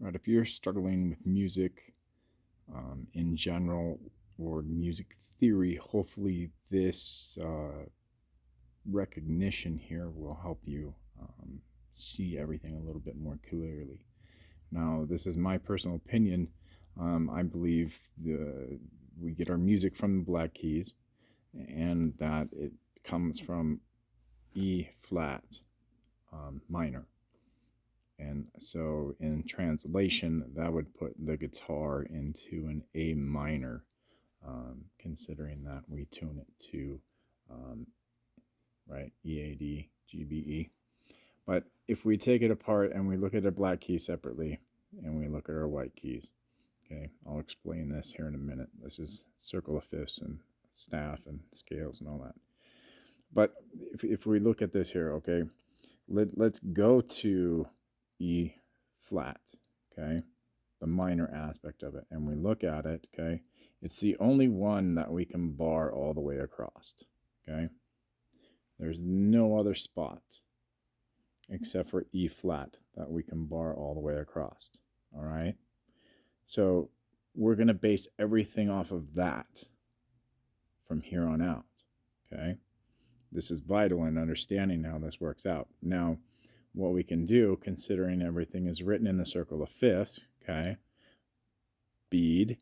Right, if you're struggling with music in general or music theory, hopefully this recognition here will help you see everything a little bit more clearly. Now, this is my personal opinion. I believe we get our music from the black keys, and that it comes from E flat minor. And so in translation, that would put the guitar into an A minor, considering that we tune it to, um, right, E, A, D, G, B, E. But if we take it apart and we look at a black key separately and we look at our white keys, okay, I'll explain this here in a minute. This is circle of fifths and staff and scales and all that. But if we look at this here, okay, let's go to E flat, okay, the minor aspect of it, and we look at it, okay, it's the only one that we can bar all the way across, okay. There's no other spot except for E flat that we can bar all the way across, all right. So we're going to base everything off of that from here on out, okay. This is vital in understanding how this works out. Now, what we can do, considering everything is written in the circle of fifths, okay, bead,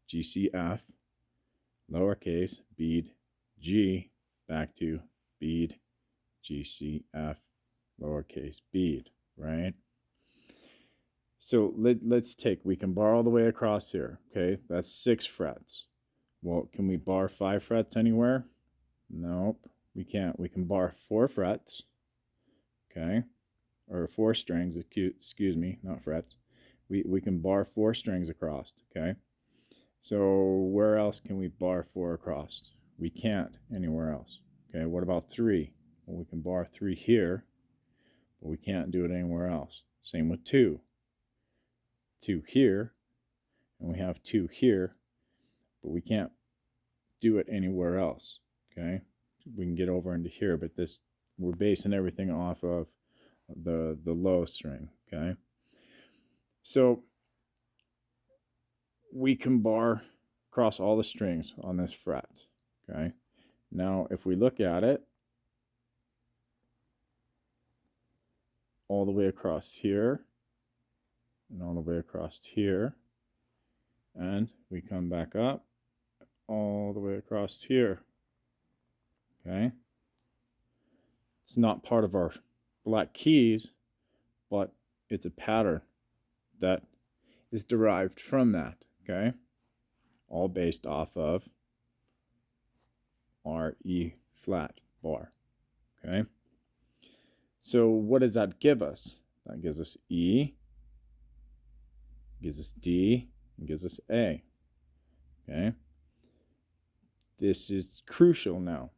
G, C, F, lowercase, bead, G, back to bead, G, C, F, lowercase, bead, right? So let's take, we can bar all the way across here, okay? That's 6 frets. Well, can we bar 5 frets anywhere? Nope, we can't. We can bar 4 frets, okay? Or 4 strings, excuse me, not frets. We can bar 4 strings across, okay? So where else can we bar 4 across? We can't anywhere else. Okay, what about 3? Well, we can bar 3 here, but we can't do it anywhere else. Same with 2. 2 here, and we have 2 here, but we can't do it anywhere else. Okay, we can get over into here, but this, we're basing everything off of the low string. Okay, so we can bar across all the strings on this fret. Okay, now if we look at it all the way across here and all the way across here, and we come back up all the way across here. Okay, it's not part of our black keys, but it's a pattern that is derived from that. Okay, all based off of our E flat bar. Okay, so what does that give us? That gives us E, gives us D, and gives us A. Okay, this is crucial now.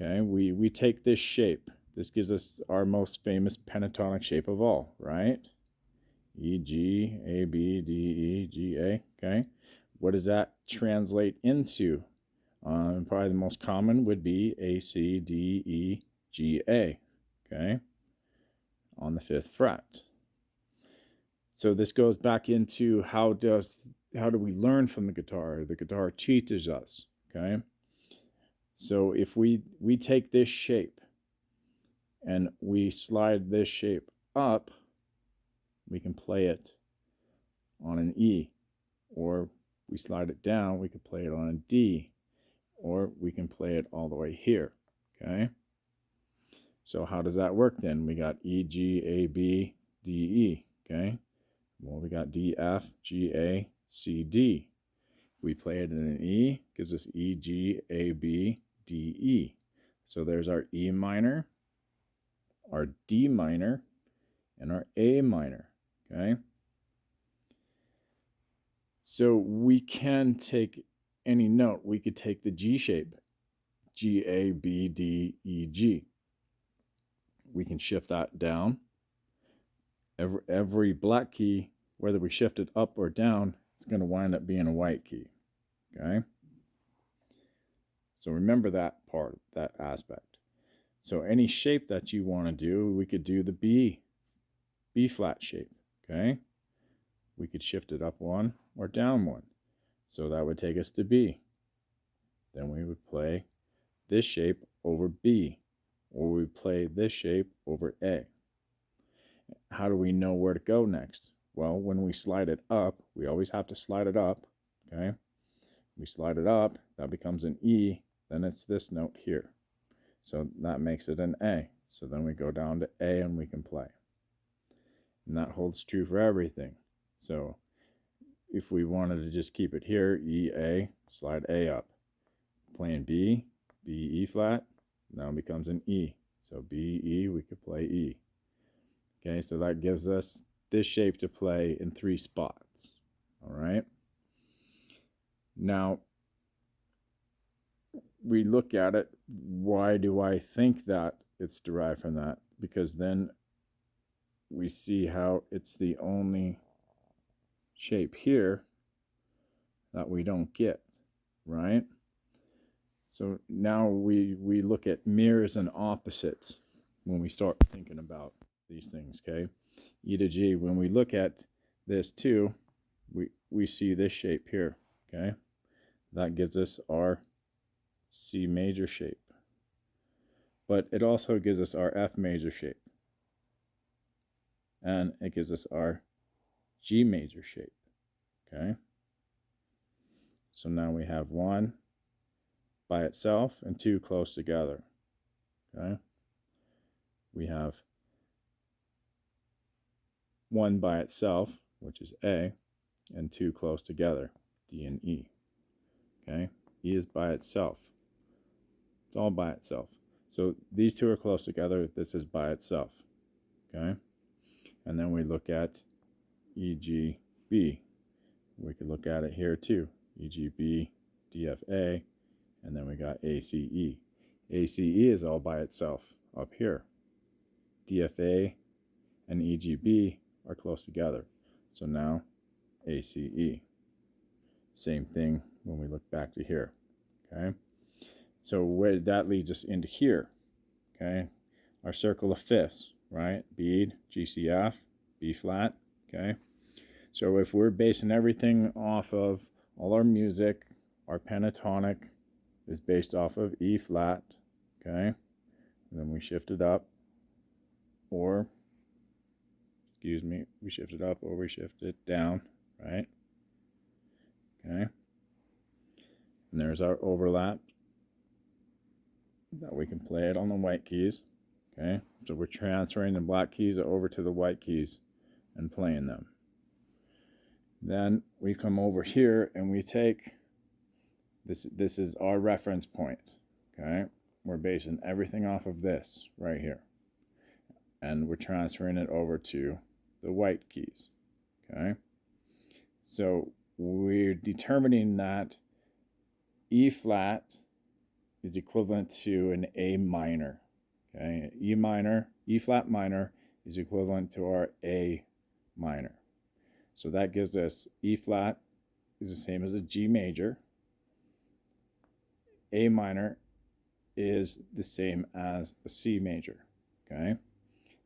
Okay, we take this shape. This gives us our most famous pentatonic shape of all, right? E, G, A, B, D, E, G, A. Okay, what does that translate into? Probably the most common would be A, C, D, E, G, A. Okay, on the 5th fret. So this goes back into how do we learn from the guitar? The guitar teaches us. Okay, so if we take this shape and we slide this shape up, we can play it on an E, or we slide it down, we could play it on a D, or we can play it all the way here. Okay, so how does that work then? We got E, G, A, B, D, E. Okay, well, we got D, F, G, A, C, D. If we play it in an E, it gives us E, G, A, B, D, E. So there's our E minor, our D minor, and our A minor. Okay, so we can take any note. We could take the G shape, G, A, B, D, E, G. We can shift that down. Every black key, whether we shift it up or down, it's going to wind up being a white key. Okay, so remember that part, that aspect. So any shape that you want to do, we could do the B flat shape. okay? We could shift it up one or down one. So that would take us to B. Then we would play this shape over B, or we play this shape over A. How do we know where to go next? Well, when we slide it up, we always have to slide it up, okay? We slide it up, that becomes an E, then it's this note here. So that makes it an A. So then we go down to A and we can play. And that holds true for everything. So if we wanted to just keep it here, E, A, slide A up. Playing B, B, E flat, now it becomes an E. So B, E, we could play E. Okay, so that gives us this shape to play in 3 spots. All right. Now, we look at it, why do I think that it's derived from that? Because then we see how it's the only shape here that we don't get, right? So now we look at mirrors and opposites when we start thinking about these things, okay? E to G, when we look at this too, we see this shape here, okay? That gives us our C major shape. But it also gives us our F major shape. And it gives us our G major shape, okay? So now we have 1 by itself and 2 close together, okay? We have 1 by itself, which is A, and 2 close together, D and E, okay? E is by itself. It's all by itself. So these 2 are close together. This is by itself, okay? And then we look at E, G, B. We could look at it here too. E, G, B, D, F, A, and then we got A, C, E. A, C, E is all by itself up here. D, F, A, and E, G, B are close together. So now A, C, E. Same thing when we look back to here, okay? So where that leads us into here, okay? Our circle of fifths, right? Bead, G, C, F, B flat, okay? So if we're basing everything off of all our music, our pentatonic is based off of E flat, okay? And then we shift it up, or, excuse me, we shift it up or we shift it down, right? Okay? And there's our overlap that we can play it on the white keys, okay? So we're transferring the black keys over to the white keys and playing them. Then we come over here and we take this is our reference point, okay? We're basing everything off of this right here, and we're transferring it over to the white keys, okay? So we're determining that E flat is equivalent to an A minor, okay? E flat minor is equivalent to our A minor. So that gives us E flat is the same as a G major. A minor is the same as a C major, okay?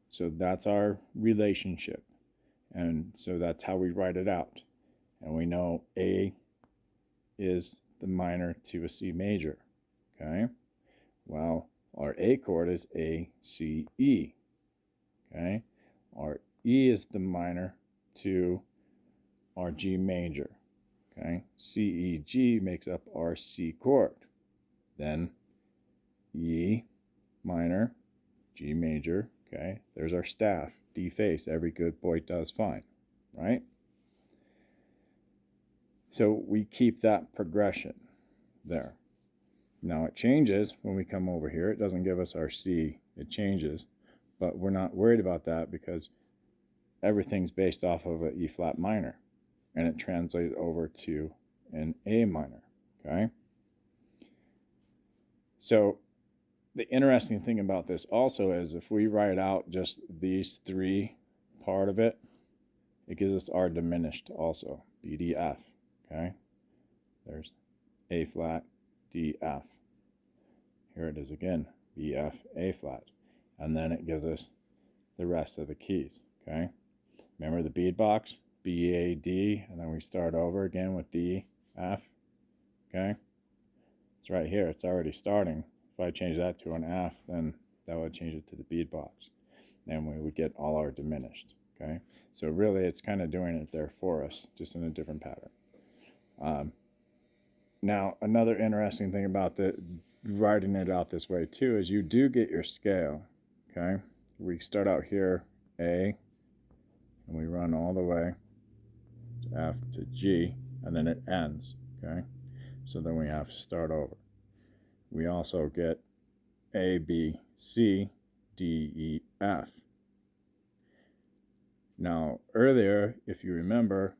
So that's our relationship. And so that's how we write it out. And we know A is the minor to a C major, okay? Well, our A chord is A, C, E, okay? Our E is the minor to our G major, okay? C, E, G makes up our C chord. Then E minor, G major, okay? There's our staff, D face, every good boy does fine, right? So we keep that progression there. Now it changes when we come over here. It doesn't give us our C, it changes, but we're not worried about that because everything's based off of an E flat minor, and it translates over to an A minor, okay? So the interesting thing about this also is if we write out just these 3 part of it, it gives us our diminished also, B, D, F, okay? There's A flat, D, F. Here it is again, B, F, A flat. And then it gives us the rest of the keys, okay? Remember the bead box? B, A, D, and then we start over again with D, F, okay? It's right here, it's already starting. If I change that to an F, then that would change it to the bead box. Then we would get all our diminished, okay? So really it's kind of doing it there for us, just in a different pattern. Now, another interesting thing about writing it out this way too is you do get your scale, okay? We start out here, A, and we run all the way to F to G, and then it ends, okay? So then we have to start over. We also get A, B, C, D, E, F. Now, earlier, if you remember,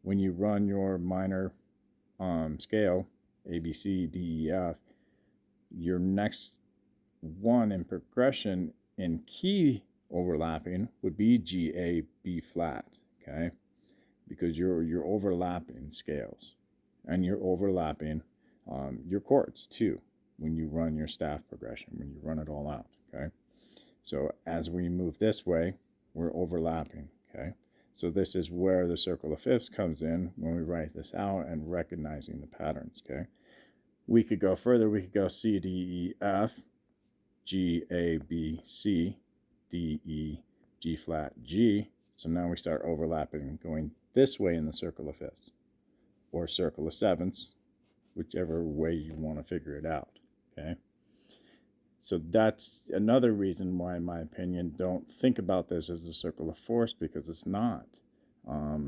when you run your minor scale, A, B, C, D, E, F, your next one in progression in key overlapping would be G, A, B flat, okay? Because you're overlapping scales, and you're overlapping your chords too when you run your staff progression, when you run it all out, okay? So as we move this way, we're overlapping, okay? So this is where the circle of fifths comes in when we write this out and recognizing the patterns, okay? We could go further. We could go C, D, E, F, G, A, B, C, D, E, G flat, G. So now we start overlapping, going this way in the circle of fifths, or circle of sevenths, whichever way you want to figure it out, okay? So that's another reason why, in my opinion, don't think about this as the circle of fourths, because it's not. I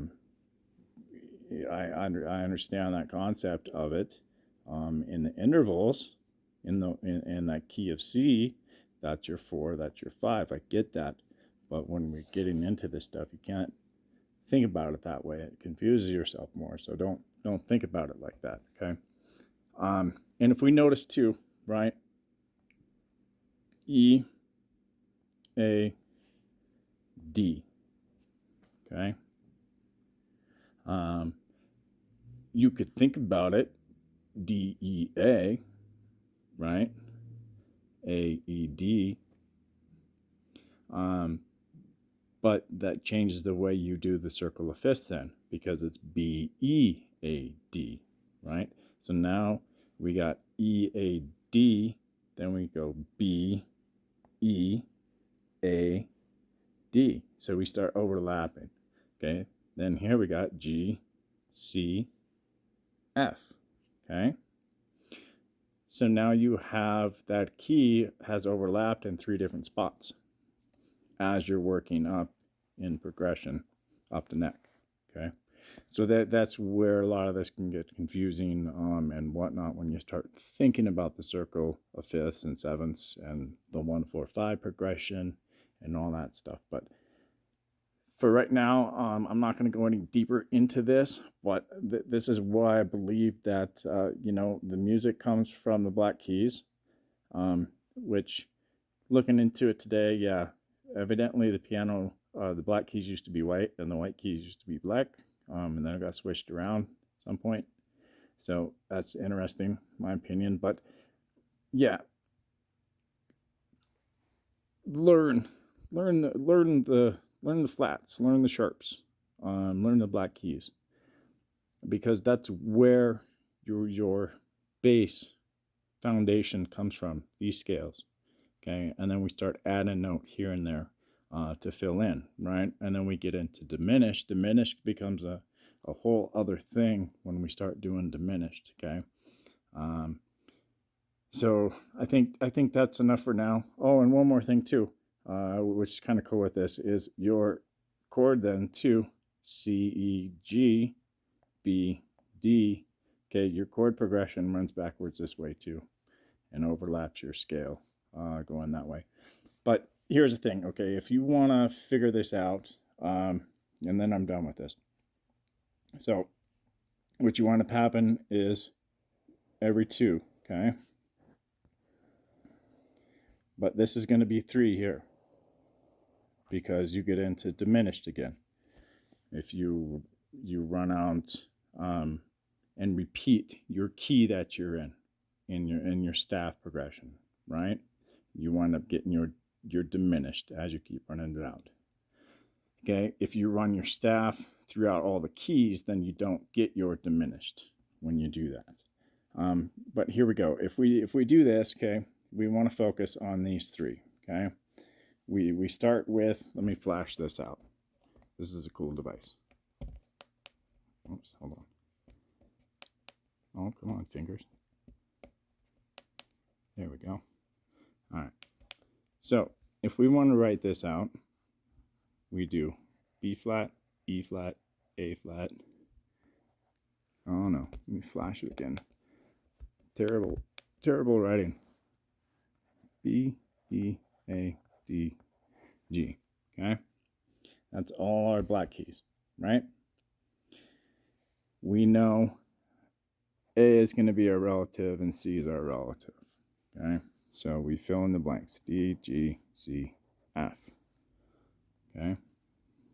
understand that concept of it. In the intervals, in that key of C, that's your 4, that's your 5. I get that, but when we're getting into this stuff, you can't think about it that way. It confuses yourself more. So don't think about it like that. Okay. And if we notice too, right? E, A, D. Okay. You could think about it, D, E, A, right? A, E, D. But that changes the way you do the circle of fifths then, because it's B, E, A, D, right? So now we got E, A, D, then we go B, E, A, D. So we start overlapping, okay? Then here we got G, C, F, okay? So now you have that key has overlapped in 3 different spots as you're working up in progression up the neck, okay? So that's where a lot of this can get confusing and whatnot when you start thinking about the circle of fifths and sevenths and the 1, 4, 5 progression and all that stuff. But for right now, I'm not going to go any deeper into this, but this is why I believe that, the music comes from the black keys, which looking into it today, yeah, evidently the piano, the black keys used to be white and the white keys used to be black, and then it got switched around at some point. So that's interesting, my opinion. But yeah, learn the flats, learn the sharps, learn the black keys, because that's where your base foundation comes from, these scales, okay? And then we start adding a note here and there to fill in, right? And then we get into diminished. Diminished becomes a whole other thing when we start doing diminished, okay? So I think that's enough for now. Oh, and one more thing too, which is kind of cool with this, is your chord then too, C, E, G, B, D. Okay, your chord progression runs backwards this way too and overlaps your scale going that way. But here's the thing, okay, if you want to figure this out, and then I'm done with this. So what you want to happen is every 2, okay? But this is going to be 3 here because you get into diminished again. If you run out and repeat your key that you're in your staff progression, right? You wind up getting your diminished as you keep running it out. Okay, if you run your staff throughout all the keys, then you don't get your diminished when you do that. But here we go. If we do this, okay, we want to focus on these three. Okay, we start with. Let me flash this out. This is a cool device. Oops, hold on. Oh, come on, fingers. There we go. All right. So if we want to write this out, we do B flat, E flat, A flat. Oh no, let me flash it again. Terrible writing. B, E, A, D, G. Okay? That's all our black keys, right? We know A is going to be our relative and C is our relative. Okay? So we fill in the blanks. D, G, C, F. Okay?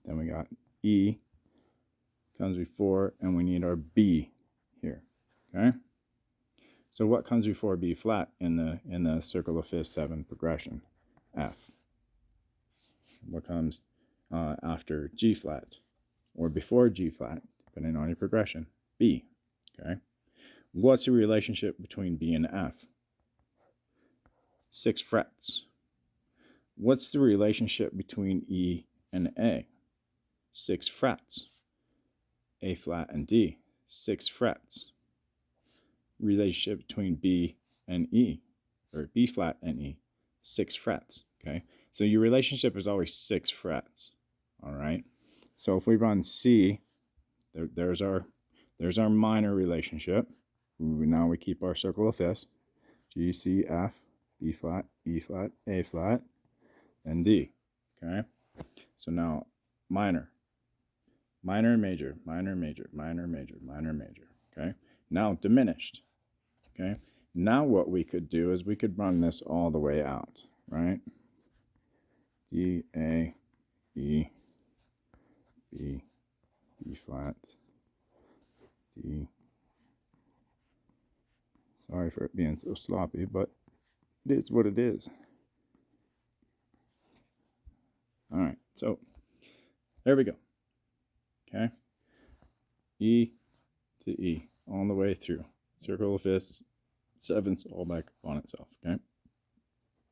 Then we got E comes before, and we need our B here. Okay? So what comes before B flat in the circle of fifth, seventh progression? F. What comes after G flat or before G flat, depending on your progression? B. Okay. What's the relationship between B and F? 6 frets. What's the relationship between E and A? 6 frets. A flat and D, 6 frets. Relationship between B and E, or B flat and E, 6 frets. Okay, so your relationship is always 6 frets. All right. So if we run C, there's our minor relationship. Now we keep our circle of fifths: G, C, F, B flat, E flat, A flat, and D. Okay. So now minor, minor, major, minor, major, minor, major, minor, major. Okay. Now diminished. Okay. Now what we could do is we could run this all the way out, right? D, A, E, B, B flat, D. Sorry for it being so sloppy, but it is what it is. All right, so there we go. Okay. E to E, all the way through. Circle of fifths, sevenths, all back on itself. Okay.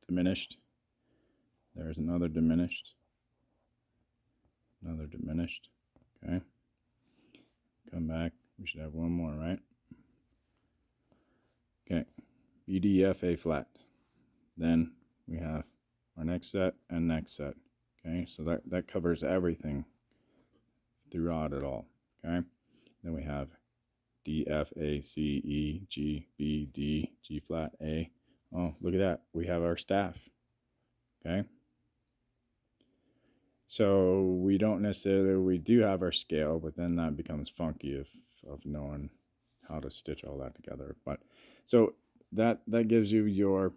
Diminished. There's another diminished. Another diminished. Okay. Come back. We should have one more, right? Okay. B, D, F, A flat. Then we have our next set and next set. Okay. So that covers everything throughout it all. Okay. Then we have D, F, A, C, E, G, B, D, G flat, A. Oh, look at that. We have our staff. Okay. So we don't necessarily, we do have our scale, but then that becomes funky of knowing how to stitch all that together. But so that gives you your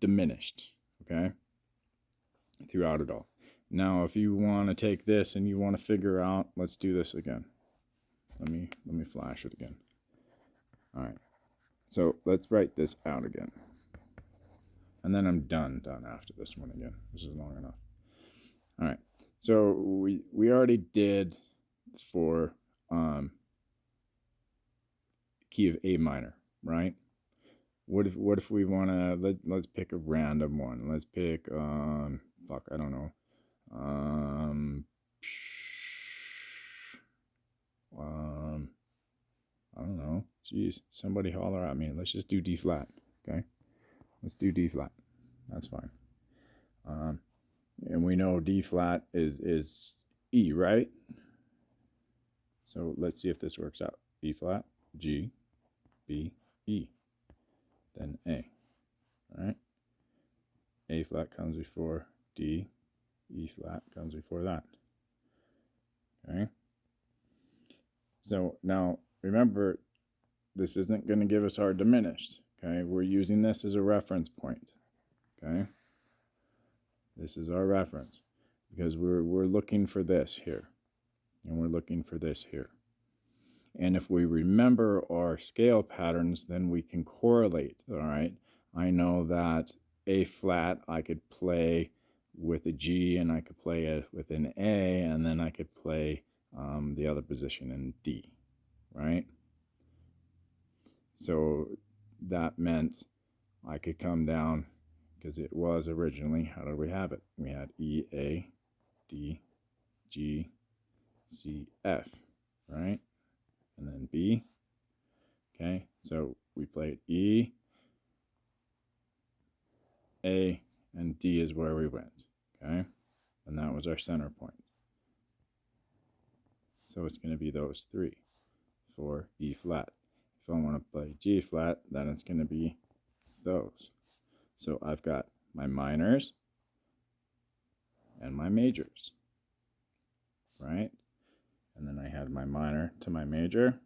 diminished, okay, throughout it all. Now, if you want to take this and you want to figure out, let's do this again. Let me flash it again. All right. So let's write this out again. And then I'm done after this one again. This is long enough. All right. So we already did for key of A minor, right? What if we want to let's pick a random one. Let's pick I don't know. I don't know. Jeez, somebody holler at me. Let's just do D flat. Okay, let's do D flat. That's fine. And we know D flat is E, right? So let's see if this works out. B flat, G, B, E, then A. All right. A flat comes before D. E flat comes before that. Okay. So now remember, this isn't going to give us our diminished. Okay. We're using this as a reference point. Okay. This is our reference because we're looking for this here, and we're looking for this here. And if we remember our scale patterns, then we can correlate. All right. I know that A flat I could play with a G, and I could play it with an A, and then I could play the other position in D, right? So that meant I could come down, because it was originally, how did we have it? We had E, A, D, G, C, F, right? And then B. Okay, so we played E, A, and D is where we went, okay? And that was our center point. So it's going to be those three for E flat. If I want to play G flat, then it's going to be those. So I've got my minors and my majors, right? And then I had my minor to my major,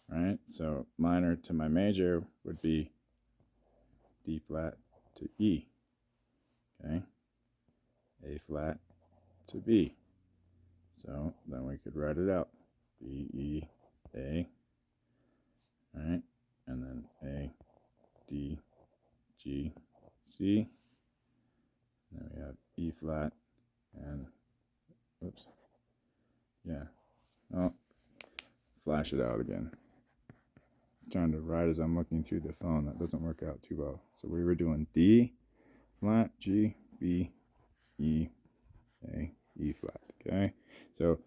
right? So minor to my major would be D flat to E, okay? A flat to B. So then we could write it out. B, E, A, right? And then A, D, G, C. And then we have E flat and, oops, yeah. Oh, flash it out again. Trying to write as I'm looking through the phone. That doesn't work out too well. So we were doing D flat, G, B, E, A, E flat, okay? So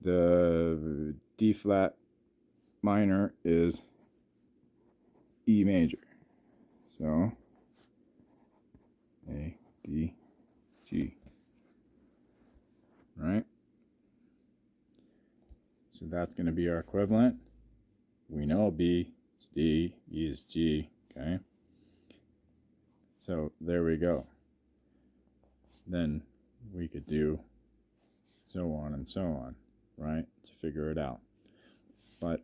the D flat minor is E major. So A, D, G, right? So that's going to be our equivalent. We know B is D, E is G, okay? So there we go. Then we could do so on and so on, right, to figure it out. But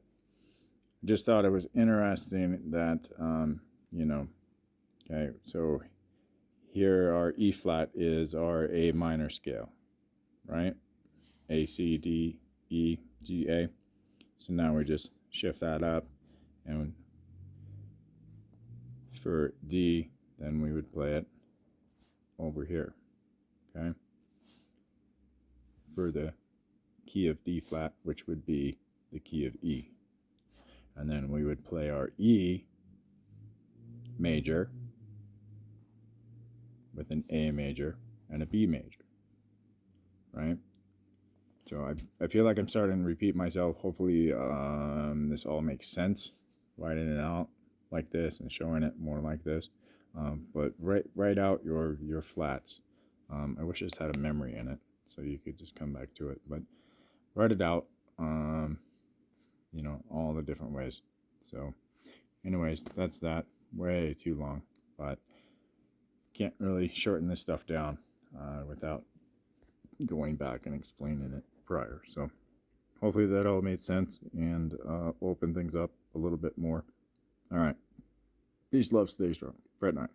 just thought it was interesting that, okay, so here our E flat is our A minor scale, right? A, C, D, E, G, A. So now we just shift that up, and for D, then we would play it over here, okay? For the key of D flat, which would be the key of E. And then we would play our E major with an A major and a B major, right? So I feel like I'm starting to repeat myself. Hopefully this all makes sense, writing it out like this and showing it more like this. But write out your flats. I wish this had a memory in it, so you could just come back to it. But write it out, all the different ways. So anyways, that's that. Way too long, but can't really shorten this stuff down without going back and explaining it prior. So hopefully that all made sense and open things up a little bit more. All right. Peace, love, stay strong. Fret 9.